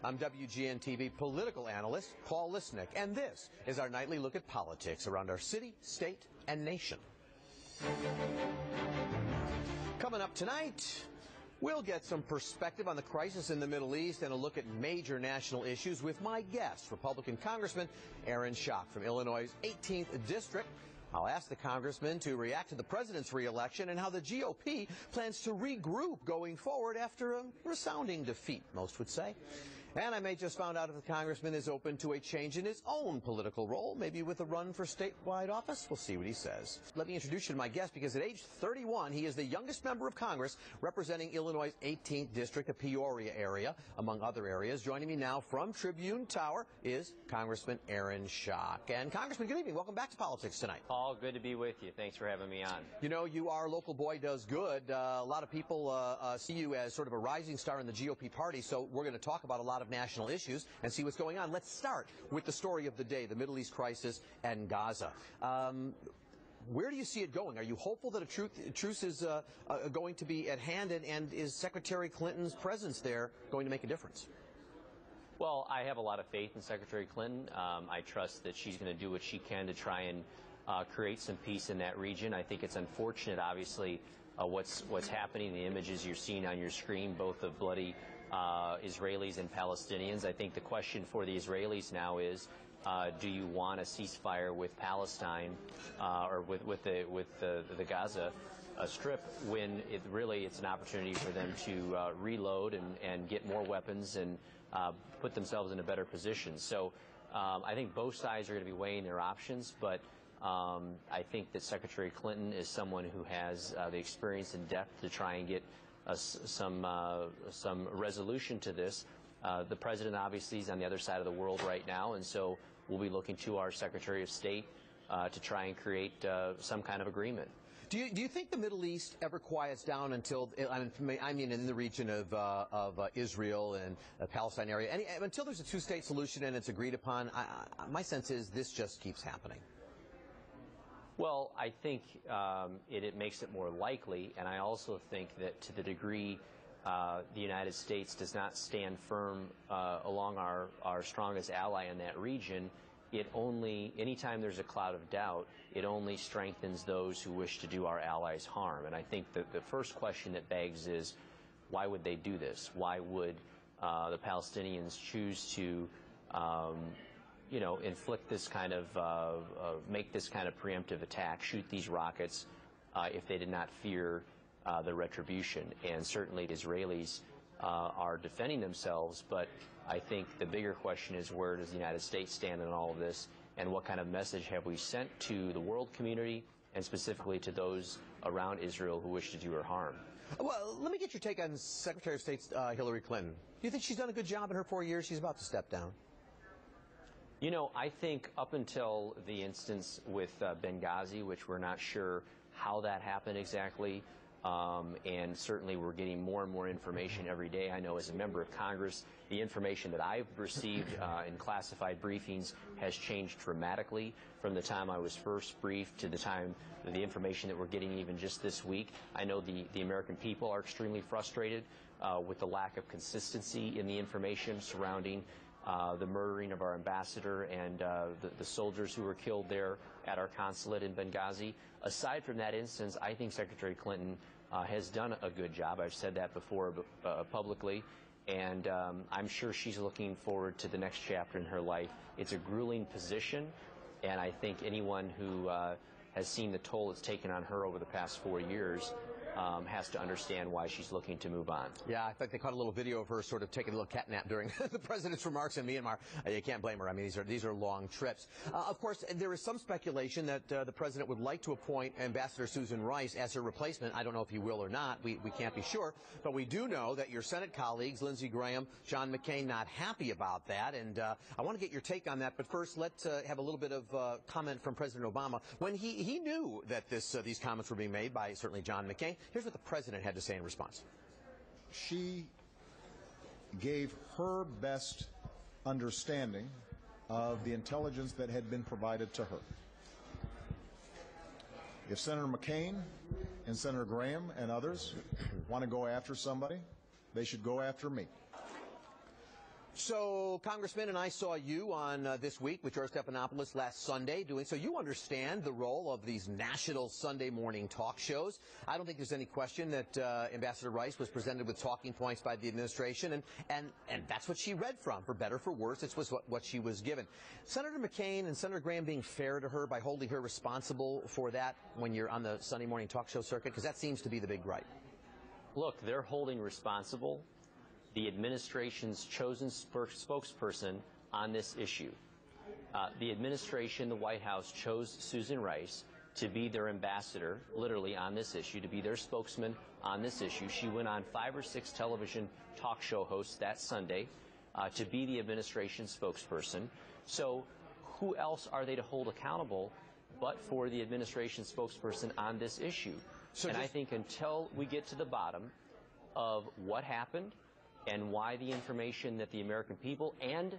I'm WGN TV political analyst Paul Lisnek, and this is our nightly look at politics around our city, state, and nation. Coming up tonight, we'll get some perspective on the crisis in the Middle East and a look at major national issues with my guest, Republican Congressman Schock from Illinois' 18th District. I'll ask the congressman to react to the president's re-election and how the GOP plans to regroup going forward after a resounding defeat, most would say. And I may just found out if the congressman is open to a change in his own political role, maybe with a run for statewide office. We'll see what he says. Let me introduce you to my guest, because at age 31, he is the youngest member of Congress representing Illinois' 18th District, the Peoria area, among other areas. Joining me now from Tribune Tower is Congressman Schock. And Congressman, good evening. Welcome back to Politics Tonight. Paul, good to be with you. Thanks for having me on. You know, you are local boy does good. A lot of people see you as sort of a rising star in the GOP party, so we're going to talk about a lot of national issues and see what's going on. Let's start with the story of the day, the Middle East crisis and Gaza. Where do you see it going? Are you hopeful that a truce is going to be at hand, and is Secretary Clinton's presence there going to make a difference? Well, I have a lot of faith in Secretary Clinton. I trust that she's going to do what she can to try and create some peace in that region. I think it's unfortunate, obviously, what's happening, the images you're seeing on your screen, both of bloody Israelis and Palestinians. I think the question for the Israelis now is, do you want a ceasefire with Palestine or with the Gaza Strip, when it's an opportunity for them to reload and get more weapons and put themselves in a better position. So I think both sides are going to be weighing their options, but I think that Secretary Clinton is someone who has the experience and depth to try and get some resolution to this. The president obviously is on the other side of the world right now, and so we'll be looking to our Secretary of State to try and create some kind of agreement. Do you think the Middle East ever quiets down until, I mean in the region of Israel and the Palestine area, until there's a two-state solution and it's agreed upon? My sense is this just keeps happening. Well, I think it makes it more likely, and I also think that to the degree the United States does not stand firm along our strongest ally in that region, anytime there's a cloud of doubt, it only strengthens those who wish to do our allies harm. And I think that the first question that begs is, why would they do this? Why would the Palestinians choose to inflict this kind of, make this kind of preemptive attack, shoot these rockets, if they did not fear the retribution? And certainly the Israelis are defending themselves, but I think the bigger question is, where does the United States stand in all of this, and what kind of message have we sent to the world community, and specifically to those around Israel who wish to do her harm? Well, let me get your take on Secretary of State Hillary Clinton. Do you think she's done a good job in her 4 years? She's about to step down. You know, I think up until the instance with Benghazi, which we're not sure how that happened exactly, and certainly we're getting more and more information every day. I know as a member of Congress, the information that I've received in classified briefings has changed dramatically from the time I was first briefed to the time the information that we're getting even just this week. I know the American people are extremely frustrated with the lack of consistency in the information surrounding the murdering of our ambassador and the soldiers who were killed there at our consulate in Benghazi. Aside from that instance, I think Secretary Clinton has done a good job. I've said that before publicly, and I'm sure she's looking forward to the next chapter in her life. It's a grueling position, and I think anyone who has seen the toll it's taken on her over the past 4 years has to understand why she's looking to move on. Yeah, I think they caught a little video of her sort of taking a little cat nap during the president's remarks in Myanmar. You can't blame her. I mean, these are long trips. Of course, there is some speculation that the president would like to appoint Ambassador Susan Rice as her replacement. I don't know if he will or not. We can't be sure. But we do know that your Senate colleagues, Lindsey Graham, John McCain, not happy about that. And I want to get your take on that. But first, let's have a little bit of comment from President Obama. When he knew that these comments were being made by certainly John McCain, here's what the president had to say in response. She gave her best understanding of the intelligence that had been provided to her. If Senator McCain and Senator Graham and others want to go after somebody, they should go after me. So, Congressman, and I saw you on This Week with George Stephanopoulos last Sunday doing so. You understand the role of these national Sunday morning talk shows. I don't think there's any question that Ambassador Rice was presented with talking points by the administration, and that's what she read from, for better or for worse. This was what she was given. Senator McCain and Senator Graham being fair to her by holding her responsible for that when you're on the Sunday morning talk show circuit, because that seems to be the big gripe. Look, they're holding responsible the administration's chosen spokesperson on this issue. The administration, the White House, chose Susan Rice to be their ambassador, literally, on this issue, to be their spokesman on this issue. She went on 5 or 6 television talk show hosts that Sunday to be the administration's spokesperson. So who else are they to hold accountable but for the administration spokesperson on this issue? So I think until we get to the bottom of what happened and why the information that the American people and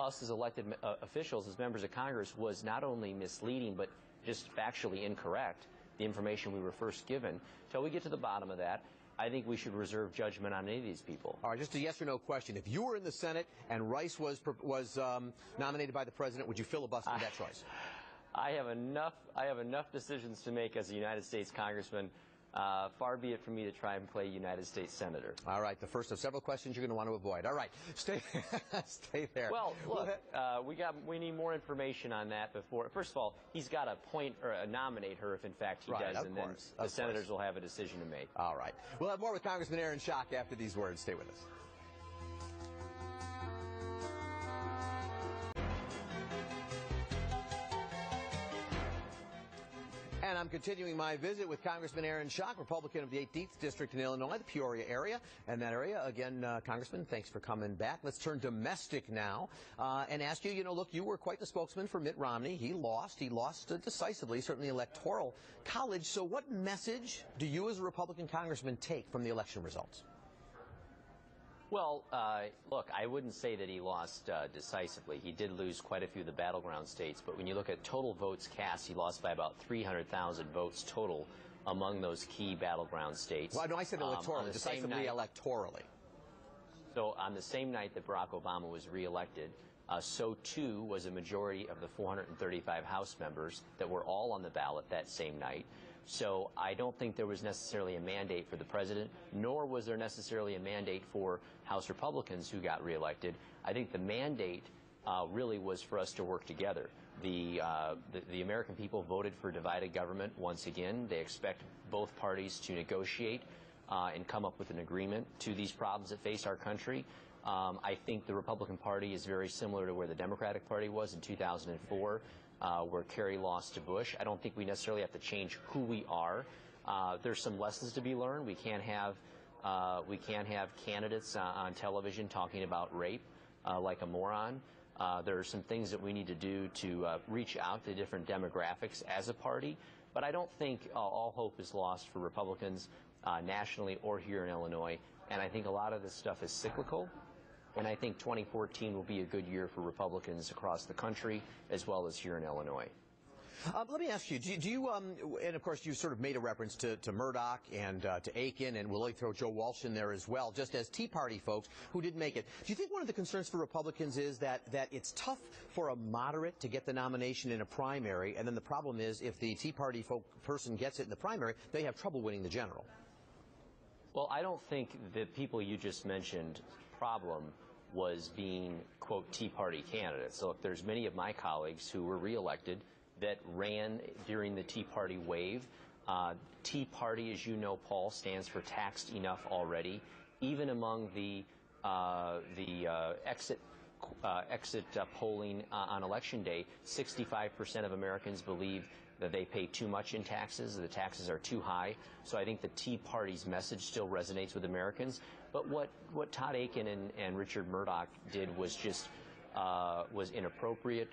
us as elected officials, as members of Congress, was not only misleading but just factually incorrect, the information we were first given, until we get to the bottom of that, I think we should reserve judgment on any of these people. All right, just a yes or no question. If you were in the Senate and Rice was nominated by the president, would you filibuster that choice? I have enough decisions to make as a United States Congressman. Far be it from me to try and play United States Senator. All right, the first of several questions you're going to want to avoid. All right, stay there. Well, look, we need more information on that before. First of all, he's got to appoint or nominate her if in fact he does, and then the senators will have a decision to make. All right, we'll have more with Congressman Aaron Schock after these words. Stay with us. And I'm continuing my visit with Congressman Aaron Schock, Republican of the 18th District in Illinois, the Peoria area. And that area, again, Congressman, thanks for coming back. Let's turn domestic now and ask you, look, you were quite the spokesman for Mitt Romney. He lost decisively, certainly electoral college. So what message do you as a Republican congressman take from the election results? Well, look, I wouldn't say that he lost decisively. He did lose quite a few of the battleground states, but when you look at total votes cast, he lost by about 300,000 votes total among those key battleground states. Well, no, I said electorally, decisively electorally. So on the same night that Barack Obama was reelected, so too was a majority of the 435 House members that were all on the ballot that same night. So I don't think there was necessarily a mandate for the president, nor was there necessarily a mandate for House Republicans who got reelected. I think the mandate really was for us to work together. The American people voted for divided government once again. They expect both parties to negotiate and come up with an agreement to these problems that face our country. I think the Republican Party is very similar to where the Democratic Party was in 2004. Where Kerry lost to Bush. I don't think we necessarily have to change who we are. There's some lessons to be learned. We can't have candidates on television talking about rape like a moron. There are some things that we need to do to reach out to different demographics as a party. But I don't think all hope is lost for Republicans nationally or here in Illinois. And I think a lot of this stuff is cyclical. And I think 2014 will be a good year for Republicans across the country, as well as here in Illinois. Let me ask you, do you, and of course you sort of made a reference to Murdoch and to Aiken, and we'll throw Joe Walsh in there as well, just as Tea Party folks who didn't make it. Do you think one of the concerns for Republicans is that it's tough for a moderate to get the nomination in a primary, and then the problem is if the Tea Party person gets it in the primary, they have trouble winning the general? Well, I don't think the people you just mentioned problem was being, quote, Tea Party candidates. So look, there's many of my colleagues who were reelected that ran during the Tea Party wave. Tea Party, as you know, Paul, stands for taxed enough already. Even among the exit polling on Election Day, 65% of Americans believe that they pay too much in taxes, the taxes are too high. So I think the Tea Party's message still resonates with Americans. But what Todd Aiken and Richard Murdoch did was just was inappropriate,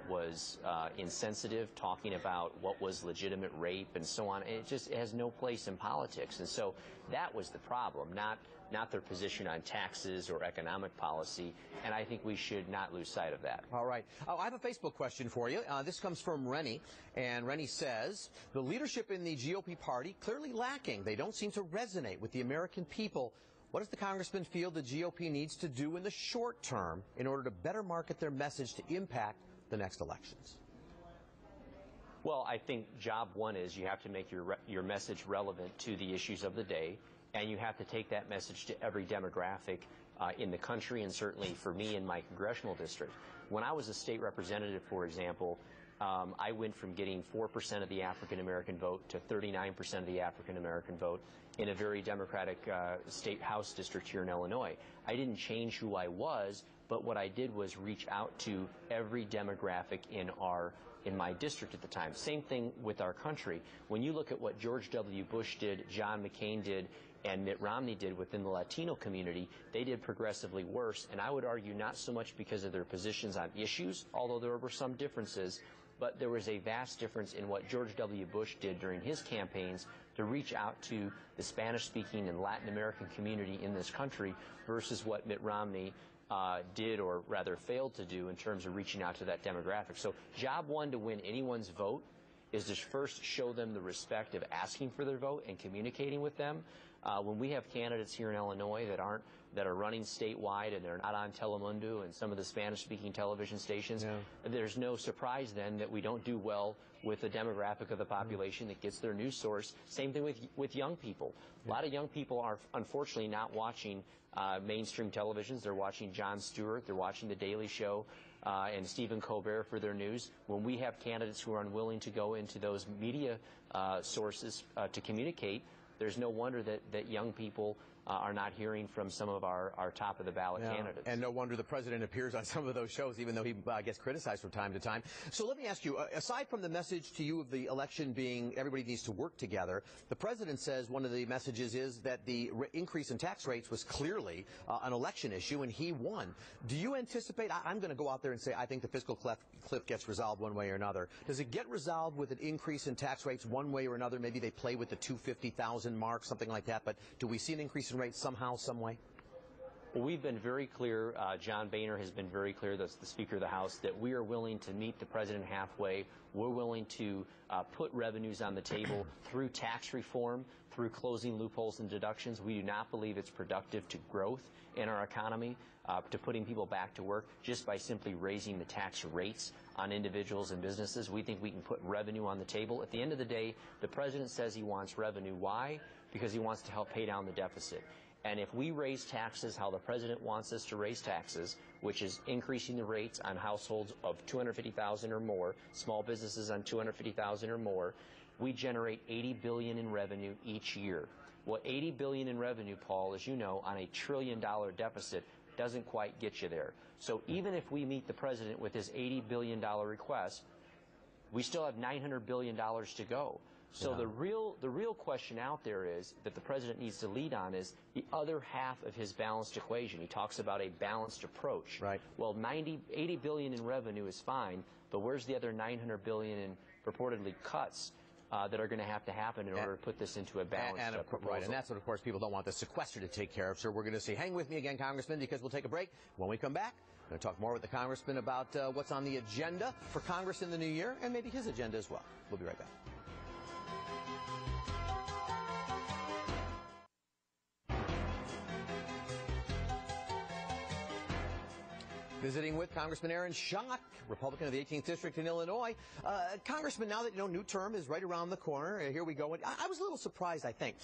was insensitive, talking about what was legitimate rape and so on. It has no place in politics. And so that was the problem, not their position on taxes or economic policy, and I think we should not lose sight of that. All right. I have a Facebook question for you. This comes from Rennie, and Rennie says, the leadership in the GOP party clearly lacking. They don't seem to resonate with the American people. What does the congressman feel the GOP needs to do in the short term in order to better market their message to impact the next elections? Well, I think job one is you have to make your message relevant to the issues of the day, and you have to take that message to every demographic in the country, and certainly for me in my congressional district. When I was a state representative, for example, I went from getting 4% of the African-American vote to 39% of the African-American vote in a very Democratic state House district here in Illinois. I didn't change who I was, but what I did was reach out to every demographic in my district at the time. Same thing with our country. When you look at what George W. Bush did, John McCain did, and Mitt Romney did within the Latino community, they did progressively worse, and I would argue not so much because of their positions on issues, although there were some differences, but there was a vast difference in what George W. Bush did during his campaigns to reach out to the Spanish-speaking and Latin American community in this country versus what Mitt Romney did, or rather failed to do, in terms of reaching out to that demographic. So job one to win anyone's vote is to first show them the respect of asking for their vote and communicating with them. When we have candidates here in Illinois that are running statewide and they're not on Telemundo and some of the Spanish-speaking television stations, there's no surprise then that we don't do well with the demographic of the population that gets their news source. Same thing with young people. A lot of young people are unfortunately not watching mainstream televisions. They're watching Jon Stewart, they're watching The Daily Show, and Stephen Colbert for their news. When we have candidates who are unwilling to go into those media sources to communicate, there's no wonder that young people are not hearing from some of our top-of-the-ballot candidates. And no wonder the president appears on some of those shows, even though he gets criticized from time to time. So let me ask you, aside from the message to you of the election being everybody needs to work together, the president says one of the messages is that the increase in tax rates was clearly an election issue, and he won. Do you anticipate, I'm going to go out there and say I think the fiscal cliff gets resolved one way or another. Does it get resolved with an increase in tax rates one way or another? Maybe they play with the 250,000 mark, something like that, but do we see an increase in rates somehow, some way? Well, we've been very clear, John Boehner has been very clear, that's the Speaker of the House, that we are willing to meet the President halfway. We're willing to put revenues on the table through tax reform, through closing loopholes and deductions. We do not believe it's productive to growth in our economy, to putting people back to work just by simply raising the tax rates on individuals and businesses. We think we can put revenue on the table. At the end of the day, the President says he wants revenue. Why? Because he wants to help pay down the deficit. And if we raise taxes how the President wants us to raise taxes, which is increasing the rates on households of $250,000 or more, small businesses on $250,000 or more, we generate $80 billion in revenue each year. Well, $80 billion in revenue, Paul, as you know, on a $1 trillion deficit doesn't quite get you there. So even if we meet the President with his $80 billion request, we still have $900 billion to go. So the real question out there is that the President needs to lead on is the other half of his balanced equation. He talks about a balanced approach. Right. Well, $80 billion in revenue is fine, but where's the other $900 billion in purportedly cuts that are going to happen in order to put this into a balanced proposal? Right, and that's what, of course, people don't want the sequester to take care of. So we're going to say, hang with me again, Congressman, because we'll take a break. When we come back, we're going to talk more with the Congressman about what's on the agenda for Congress in the new year, and maybe his agenda as well. We'll be right back. Visiting with Congressman Aaron Schock, Republican of the 18th District in Illinois. Congressman, now that you know new term is right around the corner, here we go. I was a little surprised, I think.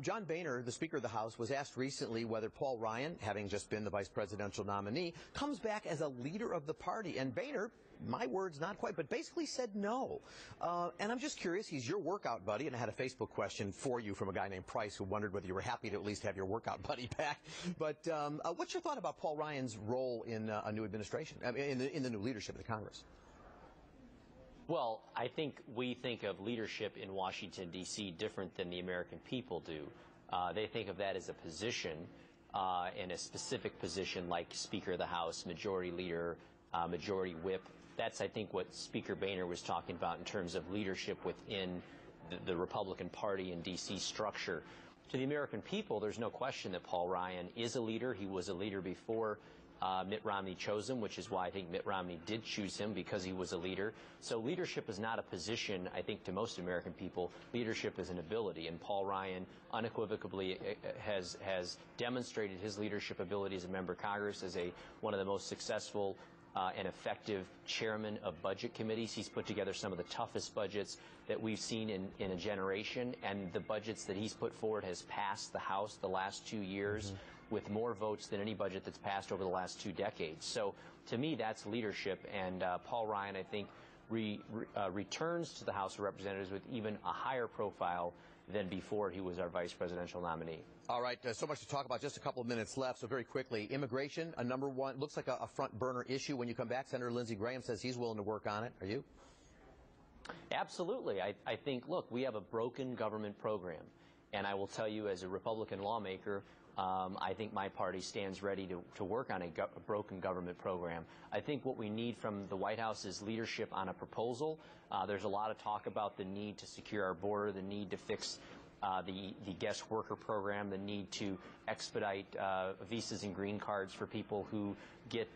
John Boehner, the Speaker of the House, was asked recently whether Paul Ryan, having just been the vice presidential nominee, comes back as a leader of the party. And Boehner, my words, not quite, but basically said no. And I'm just curious, he's your workout buddy, and I had a Facebook question for you from a guy named Price who wondered whether you were happy to at least have your workout buddy back. But what's your thought about Paul Ryan's role in a new administration, in the new leadership of the Congress? Well, I think we think of leadership in Washington, D.C. different than the American people do. They think of that as a position, and a specific position like Speaker of the House, Majority Leader, Majority Whip. That's, I think, what Speaker Boehner was talking about in terms of leadership within the Republican Party and D.C. structure. To the American people, there's no question that Paul Ryan is a leader. He was a leader before Mitt Romney chose him, which is why I think Mitt Romney did choose him, because he was a leader. So leadership is not a position, I think, to most American people. Leadership is an ability, and Paul Ryan unequivocally has demonstrated his leadership ability as a member of Congress, as one of the most successful and effective chairman of budget committees. He's put together some of the toughest budgets that we've seen in a generation, and the budgets that he's put forward has passed the House the last 2 years. With more votes than any budget that's passed over the last 2 decades. So to me, that's leadership, and Paul Ryan, I think, returns to the House of Representatives with even a higher profile than before he was our vice presidential nominee. All right, so much to talk about, just a couple of minutes left, so very quickly, immigration, a number one, looks like a front burner issue when you come back. Senator Lindsey Graham says he's willing to work on it. Are you? Absolutely. I think, look, we have a broken government program, and I will tell you, as a Republican lawmaker, I think my party stands ready to work on a broken government program. I think what we need from the White House is leadership on a proposal. There's a lot of talk about the need to secure our border, the need to fix the guest worker program, the need to expedite visas and green cards for people who get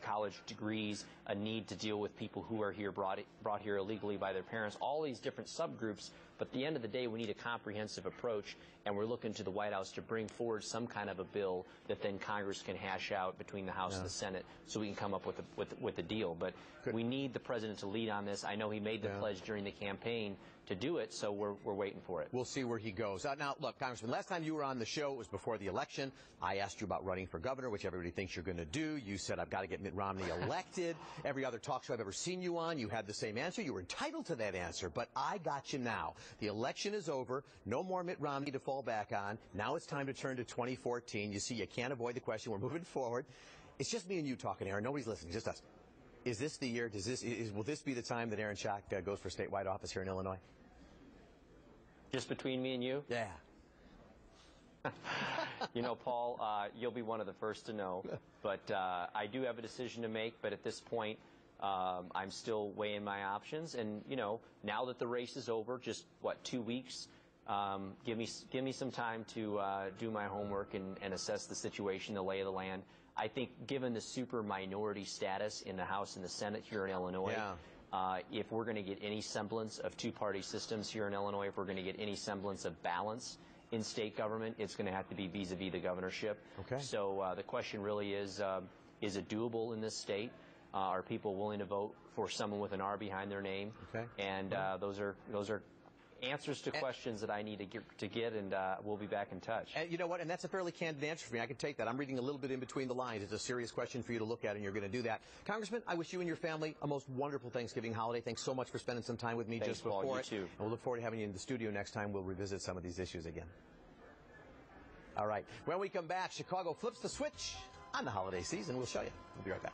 college degrees, a need to deal with people who are here brought here illegally by their parents, all these different subgroups. But at the end of the day, we need a comprehensive approach, and we're looking to the White House to bring forward some kind of a bill that then Congress can hash out between the House and the Senate, so we can come up with a deal. But we need the president to lead on this. I know he made the pledge during the campaign to do it, so we're waiting for it. We'll see where he goes. Now, look, Congressman, last time you were on the show, it was before the election. I asked you about running for governor, which everybody thinks you're going to do. You said, I've got to get Mitt Romney elected. Every other talk show I've ever seen you on, you had the same answer. You were entitled to that answer, but I got you now. The election is over. No more Mitt Romney to fall back on. Now it's time to turn to 2014. You see, you can't avoid the question. We're moving forward. It's just me and you talking, Aaron. Nobody's listening, just us. Is this the year? Will this be the time that Aaron Schock goes for statewide office here in Illinois? Just between me and you? Yeah. You know, Paul, you'll be one of the first to know. But I do have a decision to make. But at this point, I'm still weighing my options. And, you know, now that the race is over, just, 2 weeks, give me some time to do my homework and assess the situation, the lay of the land. I think given the super minority status in the House and the Senate here in Illinois, if we're going to get any semblance of two-party systems here in Illinois, if we're going to get any semblance of balance in state government, it's going to have to be vis-a-vis the governorship. Okay. So the question really is it doable in this state? Are people willing to vote for someone with an R behind their name? Okay. And those are answers to questions that I need to get, and we'll be back in touch. And you know what? And that's a fairly candid answer for me. I can take that. I'm reading a little bit in between the lines. It's a serious question for you to look at, and you're going to do that. Congressman, I wish you and your family a most wonderful Thanksgiving holiday. Thanks so much for spending some time with me just before Paul, it. You too. And we'll look forward to having you in the studio next time. We'll revisit some of these issues again. All right. When we come back, Chicago flips the switch on the holiday season. We'll show you. We'll be right back.